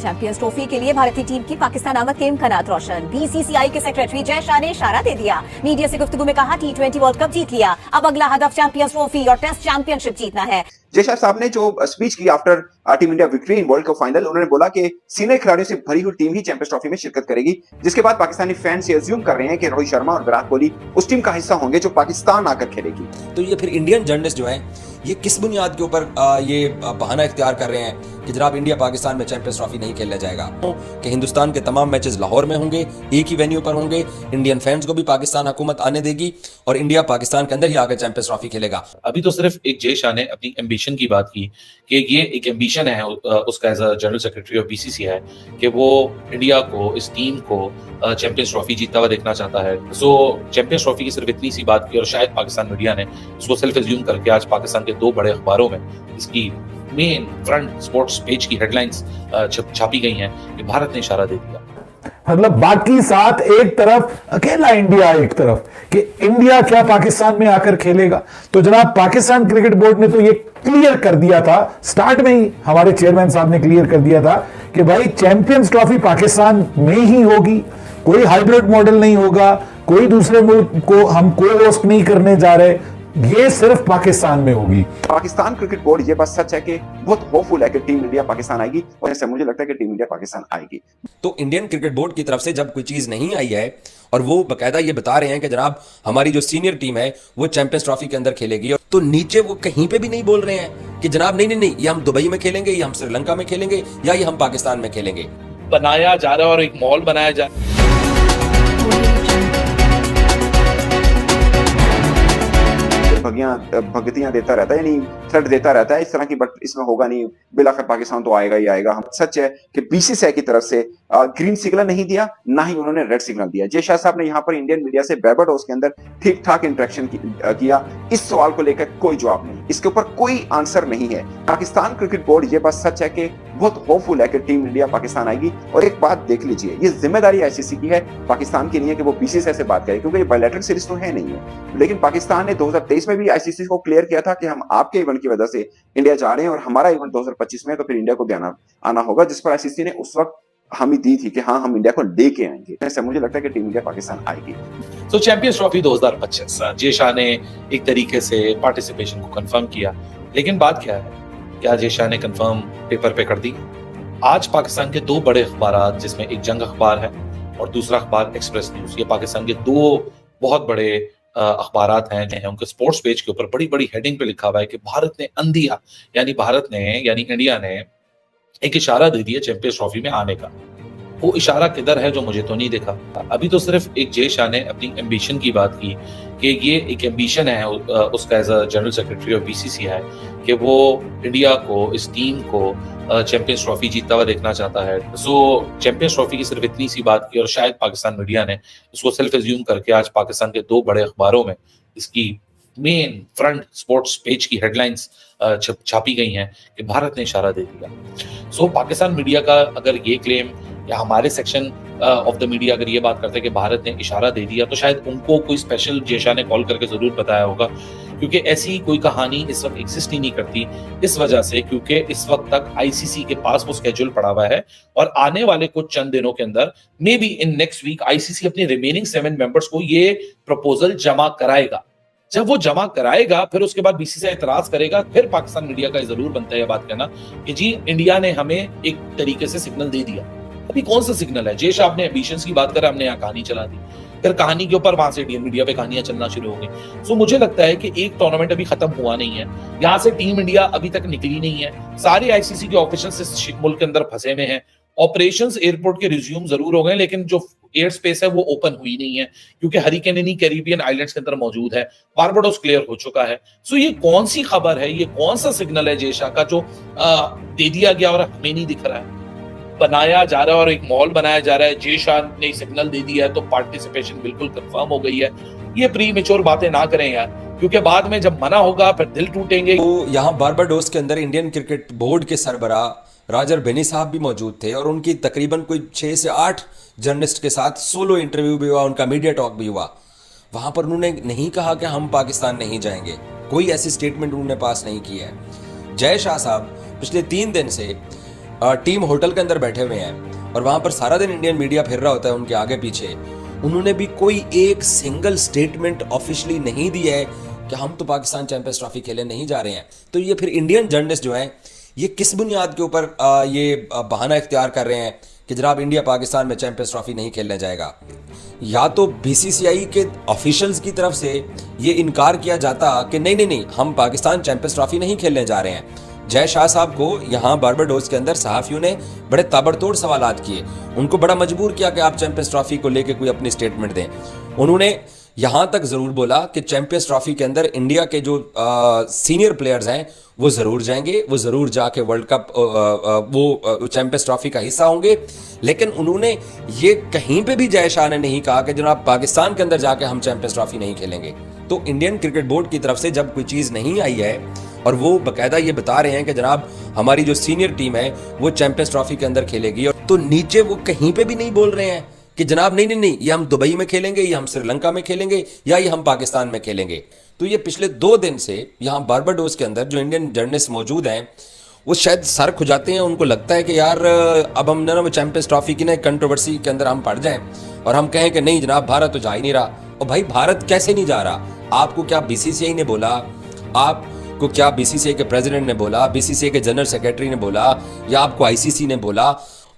Champions trophy के लिए भारतीय टीम की पाकिस्तान आमद के इम्कानात रोशन। बीसीसीआई के सेक्रेटरी जय शाह ने इशारा दे दिया। मीडिया से गुफ्तगू में कहा T20 वर्ल्ड कप जीत लिया, अब अगला हदफ चैंपियंस ट्रॉफी और टेस्ट चैंपियनशिप जीतना है। जय शाह साहब ने जो स्पीच की after team India victory in world cup final, उन्होंने बोला कि सीनियर खिलाड़ियों से भरी हुई टीम ही चैंपियंस ट्रॉफी में शिरकत करेगी, जिसके बाद पाकिस्तानी फैंस ये अज्यूम कर रहे हैं कि रोहित शर्मा और विराट कोहली उस टीम का हिस्सा होंगे जो पाकिस्तान आकर खेलेगी। तो ये फिर इंडियन जर्नलिस्ट जो है ये किस बुनियाद के ऊपर ये बहाना इख्तियार कर रहे हैं कि जनाब इंडिया पाकिस्तान में चैंपियंस ट्रॉफी नहीं खेला जाएगा, कि हिंदुस्तान के तमाम मैचेस लाहौर में होंगे, एक ही वेन्यू पर होंगे, इंडियन फैंस को भी पाकिस्तान हुकूमत आने देगी और इंडिया पाकिस्तान के अंदर ही आकर चैंपियंस ट्रॉफी खेलेगा। अभी तो सिर्फ एक जय शाह ने अपनी एम्बिशन की बात की कि ये एक एम्बिशन है उसका as a general secretary of BCC है कि वो इंडिया को, इस टीम को चैंपियंस ट्रॉफी जीतता हुआ देखना चाहता है। सो चैंपियंस ट्रॉफी की सिर्फ इतनी सी बात की और शायद पाकिस्तान मीडिया ने उसको सेल्फ एज्यूम करके आज पाकिस्तान के दो बड़े अखबारों में इसकी मेन फ्रंट स्पोर्ट्स पेज की हेडलाइंस छापी गई हैं कि भारत ने इशारा दे दिया। मतलब बाकी साथ एक तरफ, अकेला इंडिया एक तरफ, कि इंडिया क्या पाकिस्तान में आकर खेलेगा। तो जनाब पाकिस्तान क्रिकेट बोर्ड ने तो ये क्लियर कर दिया था, स्टार्ट में ही हमारे चेयरमैन साहब ने क्लियर कर दिया था कि भाई चैंपियंस ट्रॉफी पाकिस्तान में ही होगी, कोई हाइब्रिड मॉडल नहीं होगा, कोई दूसरे मुल्क को हम को होस्ट नहीं करने जा रहे, ये सिर्फ पाकिस्तान में होगी। पाकिस्तान क्रिकेट बोर्ड ये बात सच है कि बहुत होपफुल है कि टीम इंडिया पाकिस्तान आएगी, और ऐसे मुझे लगता है कि टीम इंडिया पाकिस्तान आएगी। तो इंडियन क्रिकेट बोर्ड की तरफ से जब कोई चीज नहीं आई है और वो बकायदा ये बता रहे हैं कि जनाब हमारी जो सीनियर टीम है वो चैंपियंस ट्रॉफी के अंदर खेलेगी, तो नीचे वो कहीं पे भी नहीं बोल रहे हैं कि जनाब नहीं नहीं नहीं, ये हम दुबई में खेलेंगे, ये हम श्रीलंका में खेलेंगे, या ये हम पाकिस्तान में खेलेंगे। बनाया जा रहा है और एक मॉल बनाया जा रहा है। भगतियां देता रहता है, यानी थ्रेट देता रहता है इस तरह की, बट इसमें होगा नहीं, बिलाखिर पाकिस्तान तो आएगा ही आएगा। हम सच है कि बीसीसीआई की तरफ से ग्रीन सिग्नल नहीं दिया, ना ही उन्होंने रेड सिग्नल दिया। जय शाह साहब ने यहाँ पर इंडियन मीडिया से बारबाडोस के अंदर ठीक ठाक इंटरेक्शन किया। इस सवाल को लेकर कोई जवाब नहीं, इसके ऊपर कोई आंसर नहीं है। पाकिस्तान क्रिकेट बोर्ड ये बात सच है कि बहुत होपफुल है कि टीम इंडिया पाकिस्तान आएगी। और एक बात देख लीजिए, ये जिम्मेदारी आईसीसी की है, पाकिस्तान की नहीं है कि वो बीसीसीआई से बात करे, क्योंकि ये बायलैटरल सीरीज तो है नहीं है। लेकिन पाकिस्तान ने 2023 में भी आईसीसी को क्लियर किया था कि हम आपके इवेंट की वजह से इंडिया जा रहे हैं और हमारा इवेंट 2025 में, तो फिर इंडिया को भी आना होगा, जिस पर आईसीसी ने उस वक्त हमें दी थी कि हाँ हम इंडिया को लेके आएंगे। ऐसा मुझे लगता है कि टीम इंडिया पाकिस्तान आएगी। तो चैंपियंस ट्रॉफी 2025 जय शाह ने एक तरीके से पार्टिसिपेशन को कंफर्म किया, लेकिन बात क्या है, क्या जय शाह ने कंफर्म पेपर पे कर दी? आज पाकिस्तान के दो बड़े अखबार, जिसमें एक जंग अखबार है और दूसरा अखबार एक्सप्रेस न्यूज, ये पाकिस्तान के दो बहुत बड़े अखबारात हैं, उनके स्पोर्ट्स पेज के ऊपर बड़ी बड़ी हेडिंग पे लिखा हुआ है कि भारत ने अंधिया, यानी इंडिया ने एक इशारा दे दिया चैंपियंस ट्रॉफी में आने का। वो इशारा किधर है जो मुझे तो नहीं देखा। अभी तो सिर्फ एक जय शाह ने अपनी एम्बिशन की बात की कि ये एक एम्बिशन है उसका as a general secretary of BCC है कि वो इंडिया को, इस टीम को चैंपियंस ट्रॉफी जीतता हुआ देखना चाहता है। सो चैंपियंस ट्रॉफी की सिर्फ इतनी सी बात की और शायद पाकिस्तान मीडिया ने उसको सेल्फ एज्यूम करके आज पाकिस्तान के दो बड़े अखबारों में इसकी मेन फ्रंट स्पोर्ट्स पेज की हेडलाइंस छापी गई हैं कि भारत ने इशारा दे दिया। सो पाकिस्तान मीडिया का अगर ये क्लेम, या हमारे सेक्शन ऑफ द मीडिया अगर ये बात करते हैं कि भारत ने इशारा दे दिया, तो शायद उनको कोई स्पेशल जय शाह ने कॉल करके जरूर बताया होगा, क्योंकि ऐसी कोई कहानी इस वक्त एग्जिस्ट ही नहीं करती। इस वजह से क्योंकि इस वक्त तक आईसीसी के पास वो स्केड्यूल पड़ा हुआ है और आने वाले कुछ चंद दिनों के अंदर, maybe in next week, ICC अपने रिमेनिंग 7 मेंबर्स को ये प्रपोजल जमा कराएगा। जब वो जमा कराएगा फिर उसके बाद बीसीसीआई इतराज करेगा, फिर पाकिस्तान मीडिया का जरूर बनता है यह बात कहना कि जी इंडिया ने हमें एक तरीके से सिग्नल दे दिया। अभी कौन सा सिग्नल है? जय शाह आपने एम्बिशंस की बात करा, हमने यहाँ कहानी चला दी, फिर कहानी के ऊपर वहां से इंडियन मीडिया पे कहानियां चलना शुरू हो गई। सो मुझे लगता है कि एक टूर्नामेंट अभी खत्म हुआ नहीं है, यहाँ से टीम इंडिया अभी तक निकली नहीं है। सारे आईसीसी के ऑफिशियल्स इस मुल्क के अंदर फंसे हुए हैं। ऑपरेशंस एयरपोर्ट के रिज्यूम जरूर हो गए, लेकिन जो एयर स्पेस है वो ओपन हुई नहीं है, क्योंकि हरिकेन इन्हीं कैरिबियन आइलैंड्स के अंदर मौजूद है। बारबाडोस क्लियर हो चुका है। सो ये कौन सी खबर है, ये कौन सा सिग्नल है जय शाह का जो दे दिया गया और हमें नहीं दिख रहा है? बनाया जा रहा है और एक मॉल बनाया जा रहा है। जय शाह ने सिग्नल दे दिया है तो पार्टिसिपेशन बिल्कुल कंफर्म हो गई है। ये प्री मेच्योर बातें ना करें यार, क्योंकि बाद में जब मना होगा फिर दिल टूटेंगे। तो यहाँ बारबाडोस के अंदर इंडियन क्रिकेट बोर्ड के सरबराह राजर बेनी साहब भी मौजूद थे और उनकी तकरीबन कोई 6 से 8 जर्नलिस्ट के साथ सोलो इंटरव्यू भी हुआ, उनका मीडिया टॉक भी हुआ। वहां पर उन्होंने नहीं कहा कि हम पाकिस्तान नहीं जाएंगे, कोई ऐसी स्टेटमेंट उन्होंने पास नहीं की है। जय शाह साहब पिछले 3 दिन से टीम होटल के अंदर बैठे हुए हैं और वहां पर सारा दिन इंडियन मीडिया फिर रहा होता है उनके आगे पीछे, उन्होंने भी कोई एक सिंगल स्टेटमेंट ऑफिशियली नहीं दिया है कि हम तो पाकिस्तान चैंपियंस ट्रॉफी खेलने नहीं जा रहे हैं। तो ये फिर इंडियन जर्नलिस्ट जो हैं ये किस बुनियाद के ऊपर ये बहाना इख्तियार कर रहे हैं कि जनाब इंडिया पाकिस्तान में चैंपियंस ट्रॉफी नहीं खेलने जाएगा। या तो बीसीसीआई के ऑफिशियल्स की तरफ से ये इनकार किया जाता कि नहीं हम पाकिस्तान चैंपियंस ट्रॉफी नहीं खेलने जा रहे हैं। जय शाह साहब को यहाँ बारबाडोस के अंदर सहाफियों ने बड़े ताबड़तोड़ सवालात किए, उनको बड़ा मजबूर किया कि आप चैंपियंस ट्रॉफी को लेके कोई अपनी स्टेटमेंट दें। उन्होंने यहां तक जरूर बोला कि चैंपियंस ट्रॉफी के अंदर इंडिया के जो सीनियर प्लेयर्स हैं वो जरूर जाएंगे, वो जरूर जाके वर्ल्ड कप वो चैंपियंस ट्रॉफी का हिस्सा होंगे। लेकिन उन्होंने ये कहीं पे भी जय शाह ने नहीं कहा कि जनाब पाकिस्तान के अंदर जाके हम चैंपियंस ट्रॉफी नहीं खेलेंगे। तो इंडियन क्रिकेट बोर्ड की तरफ से जब कोई चीज नहीं आई है और वो बकायदा ये बता रहे हैं कि जनाब हमारी जो सीनियर टीम है वो चैंपियंस ट्रॉफी के अंदर खेलेगी, तो नीचे वो कहीं पे भी नहीं बोल रहे हैं कि जनाब नहीं ये हम दुबई में खेलेंगे, ये हम श्रीलंका में खेलेंगे, या ये हम पाकिस्तान में खेलेंगे। तो ये पिछले 2 दिन से यहाँ बारबाडोस के अंदर जो इंडियन जर्नलिस्ट मौजूद हैं वो शायद सर खुजाते हैं, उनको लगता है कि यार अब हम ना चैंपियंस ट्रॉफी की ना कंट्रोवर्सी के अंदर हम पड़ जाएं और हम कहें कि नहीं जनाब भारत तो जा ही नहीं रहा। और भाई भारत कैसे नहीं जा रहा? आपको क्या बीसीसीआई ने बोला? आपको क्या बीसीसीआई के प्रेसिडेंट ने बोला? बीसीसीआई के जनरल सेक्रेटरी ने बोला? या आपको आईसीसी ने बोला?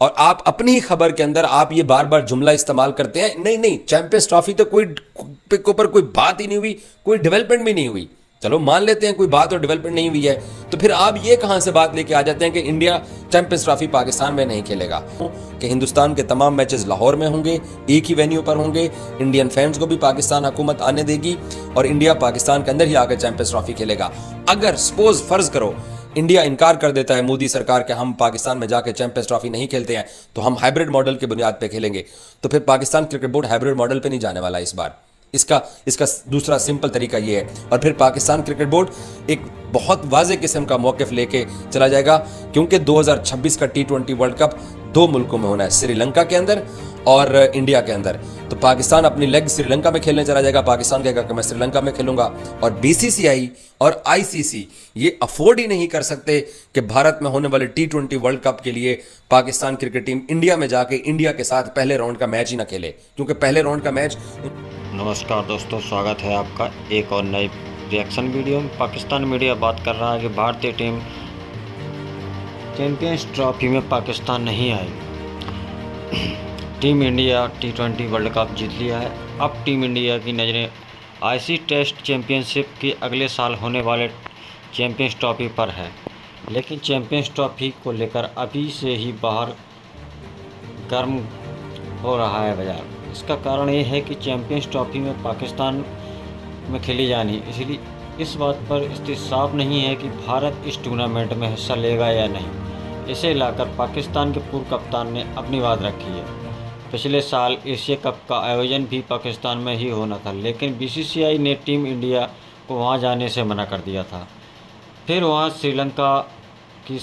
और आप अपनी ही खबर के अंदर आप ये बार बार जुमला इस्तेमाल करते हैं, नहीं चैंपियंस ट्रॉफी तो कोई के ऊपर कोई बात ही नहीं हुई, कोई डेवलपमेंट भी नहीं हुई। चलो मान लेते हैं कोई बात और डेवलपमेंट नहीं हुई है, तो फिर आप ये कहां से बात लेके आ जाते हैं कि इंडिया चैंपियंस ट्रॉफी पाकिस्तान में नहीं खेलेगा? कि हिंदुस्तान के तमाम मैचेस लाहौर में होंगे, एक ही वेन्यू पर होंगे, इंडियन फैंस को भी पाकिस्तान हुकूमत आने देगी और इंडिया पाकिस्तान के अंदर ही आकर चैंपियंस ट्रॉफी खेलेगा। अगर सपोज फर्ज करो इंडिया इनकार कर देता है मोदी सरकार के हम पाकिस्तान में जाके चैंपियंस ट्रॉफी नहीं खेलते हैं, तो हम हाइब्रिड मॉडल की बुनियाद पे खेलेंगे, तो फिर Pakistan cricket board hybrid model पे नहीं जाने वाला इस बार। इसका दूसरा सिंपल तरीका ये है, और फिर पाकिस्तान क्रिकेट बोर्ड एक बहुत वाज़ेह किस्म का मौक़िफ़ लेके चला जाएगा, क्योंकि 2026 का T20 वर्ल्ड कप 2 मुल्कों में होना है, श्रीलंका के अंदर और इंडिया के अंदर। तो पाकिस्तान अपनी लेग श्रीलंका में खेलने चला जाएगा, पाकिस्तान कहेगा कि मैं श्रीलंका में खेलूंगा, और बीसीसीआई और आईसीसी ये अफोर्ड ही नहीं कर सकते कि भारत में होने वाले T20 वर्ल्ड कप के लिए पाकिस्तान क्रिकेट टीम इंडिया में जाके इंडिया के साथ पहले राउंड का मैच ही ना खेले, क्योंकि पहले राउंड का मैच। नमस्कार दोस्तों, स्वागत है आपका एक और नई रिएक्शन वीडियो में। पाकिस्तान मीडिया बात कर रहा है कि भारतीय टीम चैंपियंस ट्रॉफी में पाकिस्तान नहीं आएगी। Team India T20 world cup जीत लिया है। अब टीम इंडिया की नज़रें आईसी टेस्ट चैंपियनशिप के अगले साल होने वाले चैंपियंस ट्रॉफी पर है, लेकिन चैंपियंस ट्रॉफी को लेकर अभी से ही बाहर गर्म हो रहा है बाजार। इसका कारण ये है कि चैंपियंस ट्रॉफी में पाकिस्तान में खेली जानी, इसलिए इस बात पर स्थिति साफ नहीं है कि भारत इस टूर्नामेंट में हिस्सा लेगा या नहीं। इसे लाकर पाकिस्तान के पूर्व कप्तान ने अपनी बात रखी है। पिछले साल एशिया कप का आयोजन भी पाकिस्तान में ही होना था, लेकिन बीसीसीआई ने टीम इंडिया को वहां जाने से मना कर दिया था। फिर वहां श्रीलंका की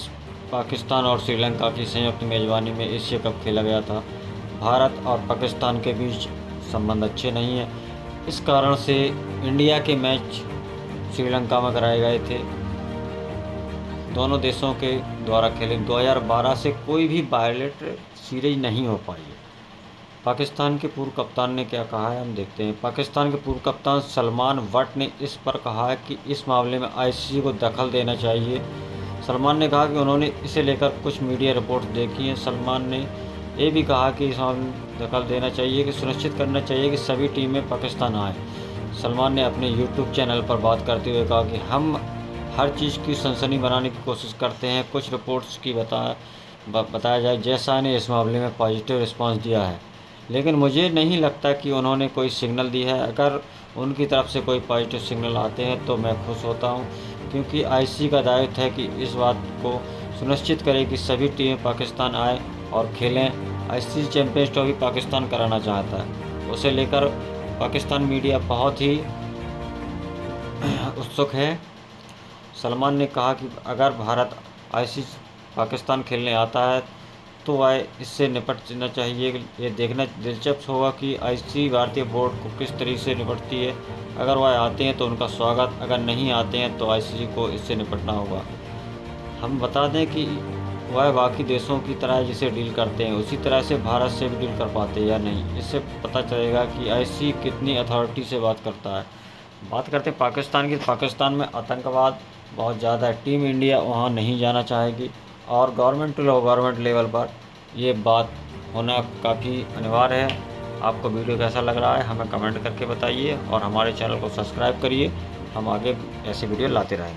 पाकिस्तान और श्रीलंका की संयुक्त मेज़बानी में एशिया कप खेला गया था। भारत और पाकिस्तान के बीच संबंध अच्छे नहीं हैं, इस कारण से इंडिया के मैच श्रीलंका में कराए गए थे। दोनों देशों के द्वारा खेले 2012 से कोई भी बायलेटरल सीरीज नहीं हो पाई है। पाकिस्तान के पूर्व कप्तान ने क्या कहा है, हम देखते हैं। पाकिस्तान के पूर्व कप्तान सलमान वट ने इस पर कहा है कि इस मामले में आईसीसी को दखल देना चाहिए। सलमान ने कहा कि उन्होंने इसे लेकर कुछ मीडिया रिपोर्ट देखी हैं। सलमान ने ये भी कहा कि इस मामले में दखल देना चाहिए, कि सुनिश्चित करना चाहिए कि सभी टीमें पाकिस्तान आएँ। सलमान ने अपने यूट्यूब चैनल पर बात करते हुए कहा कि हम हर चीज़ की सनसनी बनाने की कोशिश करते हैं। कुछ रिपोर्ट्स की बताया जाए, जय शाह ने इस मामले में पॉजिटिव रिस्पांस दिया है, लेकिन मुझे नहीं लगता कि उन्होंने कोई सिग्नल दी है। अगर उनकी तरफ से कोई पॉजिटिव सिग्नल आते हैं तो मैं खुश होता हूं, क्योंकि आईसीसी का दायित्व है कि इस बात को सुनिश्चित करे कि सभी टीमें पाकिस्तान आए और खेलें। आईसीसी चैंपियंस ट्रॉफी पाकिस्तान कराना चाहता है, उसे लेकर पाकिस्तान मीडिया बहुत ही उत्सुक है। सलमान ने कहा कि अगर भारत आईसीसी पाकिस्तान खेलने आता है तो वह इससे निपटना चाहिए। ये देखना दिलचस्प होगा कि आईसीसी भारतीय बोर्ड को किस तरीके से निपटती है। अगर वह आते हैं तो उनका स्वागत, अगर नहीं आते हैं तो आईसीसी को इससे निपटना होगा। हम बता दें कि वह बाकी देशों की तरह जिसे डील करते हैं उसी तरह से भारत से भी डील कर पाते हैं या नहीं। इससे पता चलेगा कि आईसीसी कितनी अथॉरिटी से बात करता है। बात करते हैं पाकिस्तान की। पाकिस्तान में आतंकवाद बहुत ज़्यादा है। टीम इंडिया वहाँ नहीं जाना चाहेगी और गवर्नमेंट टू गवर्नमेंट लेवल पर ये बात होना काफ़ी अनिवार्य है। आपको वीडियो कैसा लग रहा है हमें कमेंट करके बताइए और हमारे चैनल को सब्सक्राइब करिए। हम आगे ऐसे वीडियो लाते रहेंगे।